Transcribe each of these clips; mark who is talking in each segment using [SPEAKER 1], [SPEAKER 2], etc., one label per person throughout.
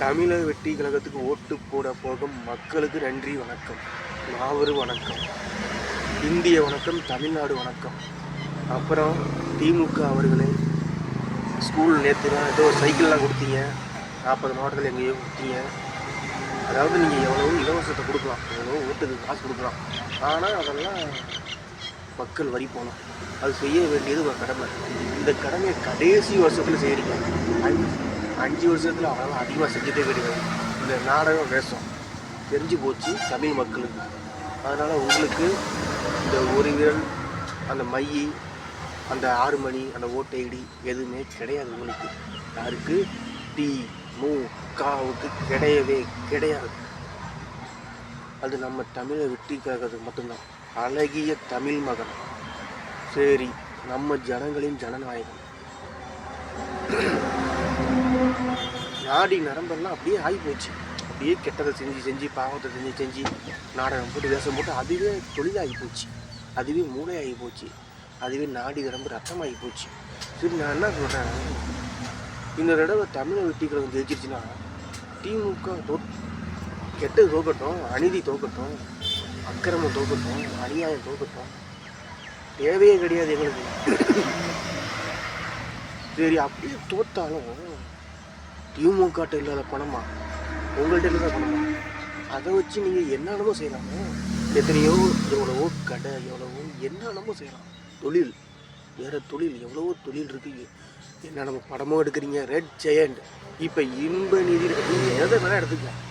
[SPEAKER 1] தமிழர் வெற்றி கழகத்துக்கு ஓட்டு போட போகும் மக்களுக்கு நன்றி வணக்கம், மாபெரும் வணக்கம், இந்திய வணக்கம், தமிழ்நாடு வணக்கம். அப்புறம் திமுக அவர்களே, ஸ்கூல் நேற்று தான் ஏதோ சைக்கிள்லாம் கொடுத்தீங்க, 40 மாவட்டத்தில் எங்கேயோ கொடுத்தீங்க. அதாவது நீங்கள் எவ்வளோ இலவசத்தை கொடுக்கலாம், எவ்வளோ ஓட்டுக்கு காசு கொடுக்கலாம், ஆனால் அதெல்லாம் மக்கள் வரி போகணும். அது செய்ய வேண்டியது ஒரு கடமை. இந்த கடமையை கடைசி வருஷத்தில் செய்கிறீங்க. 5 வருஷத்தில் அவ்வளோ அதிகமாக செஞ்சுட்டே கிடையாது. இந்த நாடகம் வேஷம் தெரிஞ்சு போச்சு தமிழ் மக்களுக்கு. அதனால் உங்களுக்கு இந்த ஒரு விரல், அந்த மை, அந்த 6 மணி, அந்த ஓட்டு ஐடி எதுவுமே கிடையாது. உங்களுக்கு யாருக்கு திமுகவுக்கு கிடையவே கிடையாது. அது நம்ம தமிழை வெற்றிக்காக மட்டும்தான். அழகிய தமிழ் மகன். சரி, நம்ம ஜனங்களின் ஜனநாயகம். நாடி நரம்பெல்லாம் அப்படியே ஆகி போச்சு. அப்படியே கெட்டதை செஞ்சு பாவத்தை செஞ்சு நாடகம் போட்டு வேஷம் போட்டு அதுவே தொழிலாகி போச்சு, அதுவே மூளையாகி போச்சு, அதுவே நாடி நரம்பு ரத்தமாகி போச்சு. சரி, நான் என்ன சொல்கிறேன், இந்த தடவை தமிழை வெற்றி கழகம் ஜெயிச்சிருச்சுன்னா திமுக கெட்டது தோக்கட்டும், அநீதி தோக்கட்டும், அக்கிரமம் தோக்கட்டும், அநியாயம் தோக்கட்டும், தேவையே கிடையாது எங்களுக்கு. சரி, அப்படியே தோத்தாலும் திமுகட்ட இல்லாத பணமா, உங்கள்கிட்ட இல்லாத பணமா, அதை வச்சு நீங்கள் என்னென்னமோ செய்யலாமோ. எத்தனையோ எவ்வளவோ கடை, எவ்வளவோ என்னென்னமோ செய்யலாம். தொழில், வேறு தொழில், எவ்வளவோ தொழில் இருக்குது. என்ன நம்ம படமும் எடுக்கிறீங்க, ரெட் ஜெயண்ட், இப்போ இன்ப நிதி எடுக்கிறீங்க, எதை வேணால் எடுத்துக்கலாம்.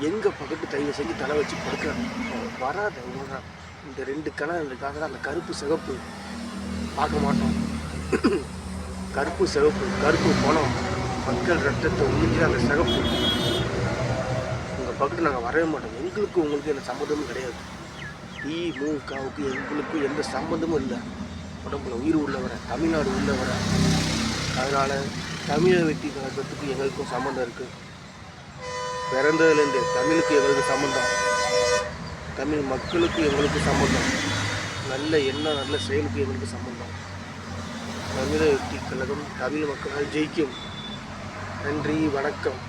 [SPEAKER 1] எங்கள் பக்கத்து தயவு செஞ்சு தலை வச்சு படுக்கிறாங்க, வராத உங்களா. இந்த 2 கணம் இருக்காங்க, அந்த கருப்பு சிவப்பு பார்க்க மாட்டோம். கருப்பு சிவப்பு, கருப்பு பணம், மக்கள் ரத்தத்தை உறிஞ்சி அந்த சிவப்பு, உங்கள் பக்கத்து நாங்கள் வரவே மாட்டோம். எங்களுக்கு உங்களுக்கு எந்த சம்மந்தமும் கிடையாது. திமுகவுக்கு எங்களுக்கு எந்த சம்மந்தமும் இல்லை. உடம்புல உயிர் உள்ளவரை, தமிழ்நாடு உள்ளவரை. அதனால் தமிழை வெற்றி கழகத்துக்கு எங்களுக்கும் சம்மந்தம் இருக்குது. பிறந்ததுலேருந்து தமிழுக்கு எங்களுக்கு சம்மந்தம், தமிழ் மக்களுக்கு எங்களுக்கு சம்மந்தம், நல்ல எண்ணம் நல்ல செயலுக்கு எங்களுக்கு சம்மந்தம். தமிழை வெற்றி கழகம் தமிழ் மக்களால் ஜெயிக்கும். நன்றி, வணக்கம்.